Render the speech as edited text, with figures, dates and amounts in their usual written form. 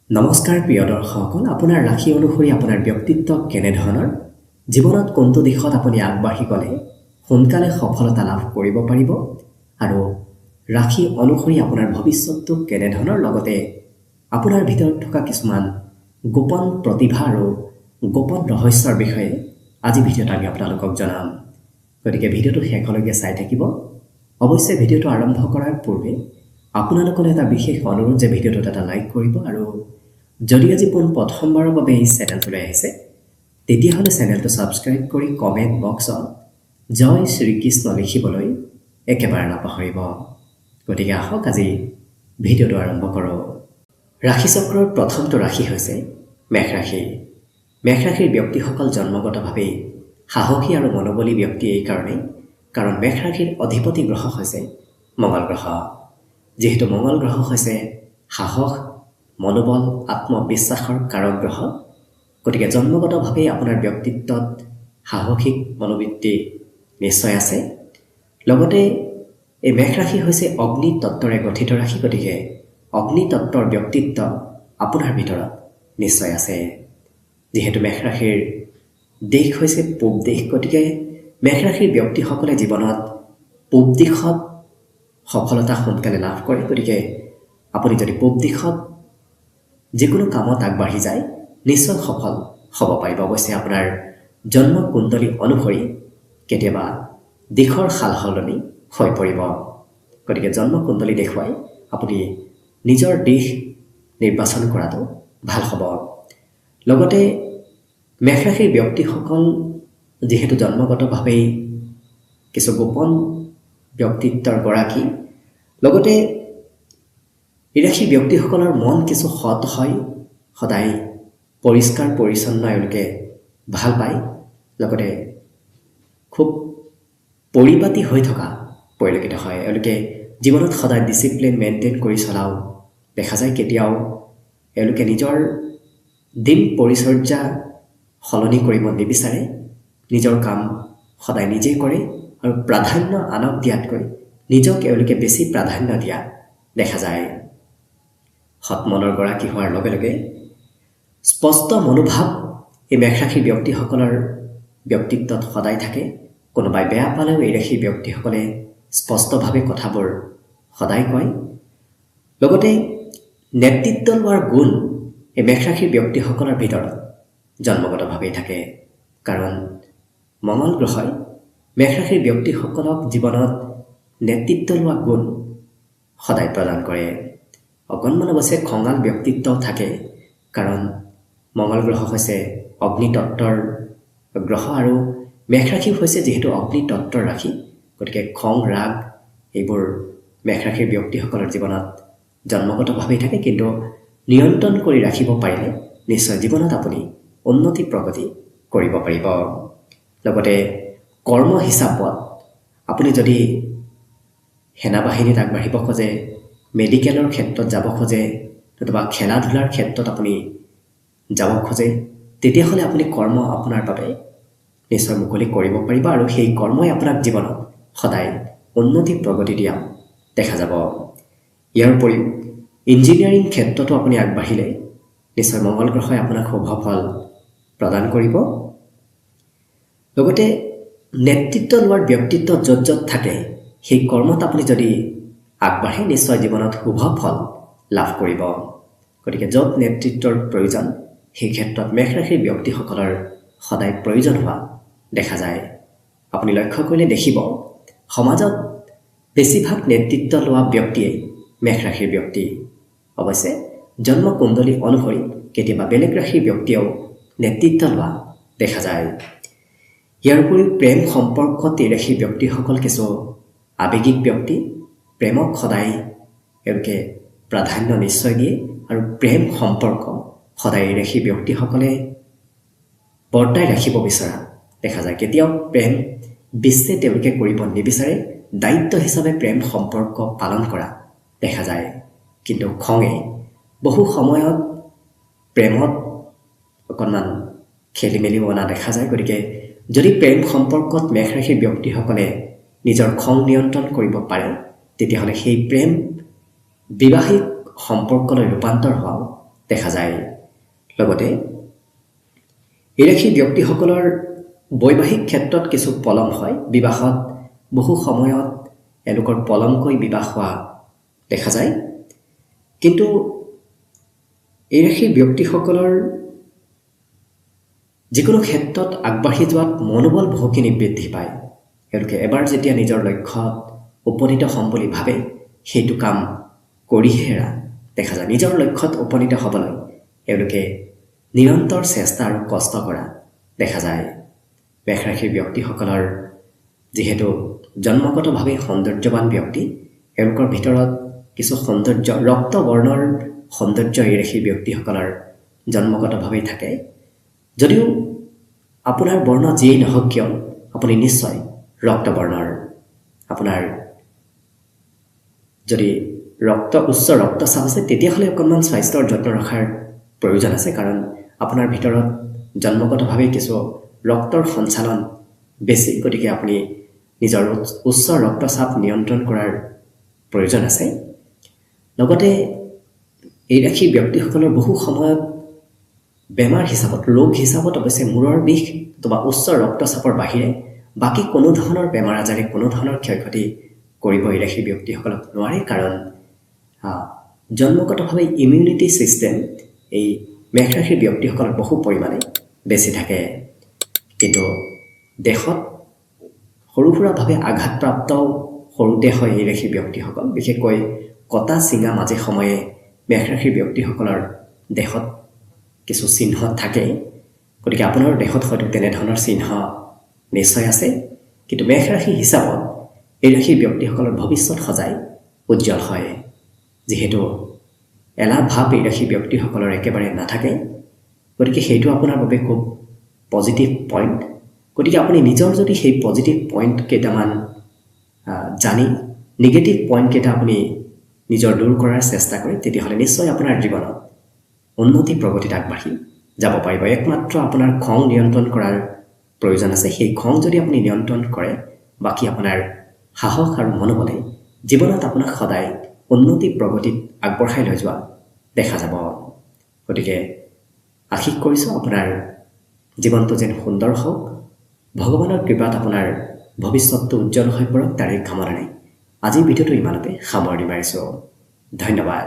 নমস্কাৰ প্ৰিয় দৰ্শকসকল, আপোনাৰ ৰাশি অনুসৰি আপোনাৰ ব্যক্তিত্ব কেনেধৰণৰ, জীৱনত কোনটো দিশত আপুনি আগবাঢ়ি গ'লে সোনকালে সফলতা লাভ কৰিব পাৰিব আৰু ৰাশি অনুসৰি আপোনাৰ ভৱিষ্যতটো কেনেধৰণৰ, লগতে আপোনাৰ ভিতৰত থকা কিছুমান গোপন প্ৰতিভা আৰু গোপন ৰহস্যৰ বিষয়ে আজি ভিডিঅ'ত আমি আপোনালোকক জনাম। গতিকে ভিডিঅ'টো শেষলৈকে চাই থাকিব। অৱশ্যে ভিডিঅ'টো আৰম্ভ কৰাৰ পূৰ্বে আপোনালোকলৈ এটা বিশেষ অনুৰোধ যে ভিডিঅ'টোত এটা লাইক কৰিব আৰু যদি আজি প্ৰথমবাৰৰ বাবে এই চেনেলটোলৈ আহিছে তেতিয়াহ'লে চেনেলটো ছাবস্ক্ৰাইব কৰি কমেণ্ট বক্সত জয় শ্ৰীকৃষ্ণ লিখিবলৈ একেবাৰে নাপাহৰিব। গতিকে আহক আজি ভিডিঅ'টো আৰম্ভ কৰোঁ। ৰাশিচক্ৰৰ প্ৰথমটো ৰাশি হৈছে মেষ ৰাশি। মেষ ৰাশিৰ ব্যক্তিসকল জন্মগতভাৱে সাহসী আৰু মনোবলী ব্যক্তি এই কাৰণেই কাৰণ মেষ ৰাশিৰ অধিপতি গ্ৰহ হৈছে মঙ্গল গ্ৰহ। যিহেতু মঙ্গল গ্ৰহ হৈছে সাহস, মনোবল, আত্মবিশ্বাসৰ কাৰক গ্ৰহ, গতিকে জন্মগতভাৱে আপোনাৰ ব্যক্তিত্বত সাহসিক মনোবৃত্তি নিশ্চয় আছে। লগতে এই মেষ ৰাশি হৈছে অগ্নি তত্ত্বৰে গঠিত ৰাশি, গতিকে অগ্নি তত্ত্বৰ ব্যক্তিত্ব আপোনাৰ ভিতৰত নিশ্চয় আছে। যিহেতু মেষ ৰাশিৰ দেশ হৈছে পূব দেশ, গতিকে মেষ ৰাশিৰ ব্যক্তিসকলে জীৱনত পূব দিশত সফলতা সোনকালে লাভ কৰে। গতিকে আপুনি যদি পূব দিশত যিকোনো কামত আগবাঢ়ি যায় নিশ্চয় সফল হ'ব পাৰিব। অৱশ্যে আপোনাৰ জন্ম কুণ্ডলী অনুসৰি কেতিয়াবা দিশৰ সাল সলনি হৈ পৰিব। গতিকে জন্ম কুণ্ডলী দেখুৱাই আপুনি নিজৰ দিশ নিৰ্বাচন কৰাটো ভাল হ'ব। লগতে মেষ ৰাশিৰ ব্যক্তিসকল যিহেতু জন্মগতভাৱেই কিছু গোপন ব্যক্তিত্বৰ গৰাকী, লগতে এই ৰাশিৰ ব্যক্তিসকলৰ মন কিছু সৎ হয়, সদায় পৰিষ্কাৰ পৰিচ্ছন্ন এওঁলোকে ভাল পায়, লগতে খুব পৰিপাটি হৈ থকা পৰিলক্ষিত হয়। এওঁলোকে জীৱনত সদায় ডিচিপ্লিন মেইনটেইন কৰি চলাও দেখা যায়। কেতিয়াও এওঁলোকে নিজৰ দিন পৰিচৰ্যা সলনি কৰিব নিবিচাৰে, নিজৰ কাম সদায় নিজেই কৰে আৰু প্ৰাধান্য আনক দিয়াতকৈ নিজক এওঁলোকে বেছি প্ৰাধান্য দিয়া দেখা যায়। সৎ মনৰ গৰাকী হোৱাৰ লগে লগে স্পষ্ট মনোভাৱ এই মেষ ৰাশিৰ ব্যক্তিসকলৰ ব্যক্তিত্বত সদায় থাকে। কোনোবাই বেয়া পালেও এই ৰাশিৰ ব্যক্তিসকলে স্পষ্টভাৱে কথাবোৰ সদায় কয়। লগতে নেতৃত্ব লোৱাৰ গুণ এই মেষ ৰাশিৰ ব্যক্তিসকলৰ ভিতৰত জন্মগতভাৱেই থাকে, কাৰণ মঙ্গল গ্ৰহই মেষ ৰাশিৰ ব্যক্তিসকলক জীৱনত নেতৃত্ব লোৱা গুণ সদায় প্ৰদান কৰে। অকণমান অৱশ্যে খঙাল ব্যক্তিত্বও থাকে, কাৰণ মঙ্গল গ্ৰহ হৈছে অগ্নিতত্ত্বৰ গ্ৰহ আৰু মেষ ৰাশি হৈছে যিহেতু অগ্নিতত্ত্বৰ ৰাশি, গতিকে খং ৰাগ এইবোৰ মেষ ৰাশিৰ ব্যক্তিসকলৰ জীৱনত জন্মগতভাৱেই থাকে। কিন্তু নিয়ন্ত্ৰণ কৰি ৰাখিব পাৰিলে নিশ্চয় জীৱনত আপুনি উন্নতি প্ৰগতি কৰিব পাৰিব। লগতে কৰ্ম হিচাপত আপুনি যদি সেনাবাহিনীত আগবাঢ়িব খোজে, মেডিকেলৰ ক্ষেত্ৰত যাব খোজে, নতুবা খেলা ধূলাৰ ক্ষেত্ৰত আপুনি যাব খোজে, তেতিয়াহ'লে আপুনি কৰ্ম আপোনাৰ বাবে নিশ্চয় মুকলি কৰিব পাৰিব আৰু সেই কৰ্মই আপোনাক জীৱনত সদায় উন্নতি প্ৰগতি দিয়া দেখা যাব। ইয়াৰ উপৰিও ইঞ্জিনিয়াৰিং ক্ষেত্ৰতো আপুনি আগবাঢ়িলে নিশ্চয় মঙ্গল গ্ৰহই আপোনাক শুভ ফল প্ৰদান কৰিব। লগতে নেতৃত্ব লোৱাৰ ব্যক্তিত্ব য'ত য'ত থাকে সেই কৰ্মত আপুনি যদি আগবাঢ়ে নিশ্চয় জীৱনত শুভ ফল লাভ কৰিব। গতিকে য'ত নেতৃত্বৰ প্ৰয়োজন সেই ক্ষেত্ৰত মেষ ৰাশিৰ ব্যক্তিসকলৰ সদায় প্ৰয়োজন হোৱা দেখা যায়। আপুনি লক্ষ্য কৰিলে দেখিব সমাজত বেছিভাগ নেতৃত্ব লোৱা ব্যক্তিয়ে মেষ ৰাশিৰ ব্যক্তি। অৱশ্যে জন্ম কুণ্ডলী অনুসৰি কেতিয়াবা বেলেগ ৰাশিৰ ব্যক্তিয়েও নেতৃত্ব লোৱা দেখা যায়। ইয়াৰ উপৰিও প্ৰেম সম্পৰ্কত এই ৰাশিৰ ব্যক্তিসকল কিছু আৱেগিক ব্যক্তি, প্ৰেমক সদায় এওঁলোকে প্ৰাধান্য নিশ্চয় দিয়ে আৰু প্ৰেম সম্পৰ্ক সদায় এই ৰাশিৰ ব্যক্তিসকলে বৰ্তাই ৰাখিব বিচৰা দেখা যায়। কেতিয়াও প্ৰেম বিচ্ছেদ তেওঁলোকে কৰিব নিবিচাৰে, দায়িত্ব হিচাপে প্ৰেম সম্পৰ্ক পালন কৰা দেখা যায়। কিন্তু খঙে বহু সময়ত প্ৰেমত অকণমান খেলি মেলিও অনা দেখা যায়। গতিকে যদি প্ৰেম সম্পৰ্কত মেষ ৰাশিৰ ব্যক্তিসকলে নিজৰ খং নিয়ন্ত্ৰণ কৰিব পাৰে তেতিয়াহ'লে সেই প্ৰেম বিবাহিক সম্পৰ্কলৈ ৰূপান্তৰ হোৱাও দেখা যায়। লগতে এই ৰাশিৰ ব্যক্তিসকলৰ বৈবাহিক ক্ষেত্ৰত কিছু পলম হয়। বিবাহত বহু সময়ত এওঁলোকৰ পলমকৈ বিবাহ হোৱা দেখা যায়। কিন্তু এই ৰাশিৰ ব্যক্তিসকলৰ যিকোনো ক্ষেত্ৰত আগবাঢ়ি যোৱাত মনোবল বহুখিনি বৃদ্ধি পায়। এওঁলোকে এবাৰ যেতিয়া নিজৰ লক্ষ্যত উপনীত হ'ম বুলি ভাবে সেইটো কাম কৰিহে এৰা দেখা যায়। নিজৰ লক্ষ্যত উপনীত হ'বলৈ এওঁলোকে নিৰন্তৰ চেষ্টা আৰু কষ্ট কৰা দেখা যায়। মেষ ৰাশিৰ ব্যক্তিসকলৰ যিহেতু জন্মগতভাৱে সৌন্দৰ্যৱান ব্যক্তি, এওঁলোকৰ ভিতৰত কিছু সৌন্দৰ্য ৰক্তবৰ্ণৰ সৌন্দৰ্য এই ৰাশিৰ ব্যক্তিসকলৰ জন্মগতভাৱেই থাকে। যদিও আপোনাৰ বৰ্ণ যিয়েই নহওক কিয় আপুনি নিশ্চয় ৰক্তবৰ্ণৰ। আপোনাৰ যদি উচ্চ ৰক্তচাপ আছে তেতিয়াহ'লে অকণমান স্বাস্থ্যৰ যত্ন ৰখাৰ প্ৰয়োজন আছে, কাৰণ আপোনাৰ ভিতৰত জন্মগতভাৱে কিছু ৰক্তৰ সঞ্চালন বেছি। গতিকে আপুনি নিজৰ উচ্চ ৰক্তচাপ নিয়ন্ত্ৰণ কৰাৰ প্ৰয়োজন আছে। লগতে এই ৰাশিৰ ব্যক্তিসকলৰ বহু সময়ত বেমাৰ হিচাপত ৰোগ হিচাপত অৱশ্যে মূৰৰ বিষ অথবা উচ্চ ৰক্তচাপৰ বাহিৰে বাকী কোনো ধৰণৰ বেমাৰ আজাৰে কোনো ধৰণৰ ক্ষয়ক্ষতি কৰিব এই ৰাশিৰ ব্যক্তিসকলক নোৱাৰে, কাৰণ জন্মগতভাৱে ইমিউনিটি ছিষ্টেম এই মেষ ৰাশিৰ ব্যক্তিসকলৰ বহু পৰিমাণে বেছি থাকে। কিন্তু দেহত সৰু সুৰাভাৱে আঘাতপ্ৰাপ্তও সৰুতে হয় এই ৰাশিৰ ব্যক্তিসকল। বিশেষকৈ কটা চিঙা মাজে সময়ে মেষ ৰাশিৰ ব্যক্তিসকলৰ দেহত কিছু চিহ্ন থাকে। গতিকে আপোনাৰ দেহত হয়তো তেনেধৰণৰ চিহ্ন নিশ্চয় আছে। কিন্তু মেষ ৰাশি হিচাপত এই ৰাশিৰ ব্যক্তিসকলৰ ভৱিষ্যত সজাই উজ্জ্বল হয়, যিহেতু এলাহ ভাৱ এই ৰাশিৰ ব্যক্তিসকলৰ একেবাৰে নাথাকে। গতিকে সেইটো আপোনাৰ বাবে খুব পজিটিভ পইণ্ট। গতিকে আপুনি নিজৰ যদি সেই পজিটিভ পইণ্ট কেইটামান জানি নিগেটিভ পইণ্টকেইটা আপুনি নিজৰ দূৰ কৰাৰ চেষ্টা কৰে, তেতিয়াহ'লে নিশ্চয় আপোনাৰ জীৱনত উন্নতি প্ৰগতিত আগবাঢ়ি যাব পাৰিব। একমাত্ৰ আপোনাৰ খং নিয়ন্ত্ৰণ কৰাৰ প্ৰয়োজন আছে। সেই খং যদি আপুনি নিয়ন্ত্ৰণ কৰে, বাকী আপোনাৰ সাহস আৰু মনোবলে জীৱনত আপোনাক সদায় উন্নতি প্ৰগতিত আগবঢ়াই লৈ যোৱা দেখা যাব। গতিকে আশীষ কৰিছোঁ আপোনাৰ জীৱনটো যেন সুন্দৰ হওক, ভগৱানৰ কৃপাত আপোনাৰ ভৱিষ্যতটো উজ্জ্বল হৈ পৰক, তাৰে কামনাৰে আজিৰ ভিডিঅ'টো ইমানতে সামৰণি মাৰিছোঁ। ধন্যবাদ।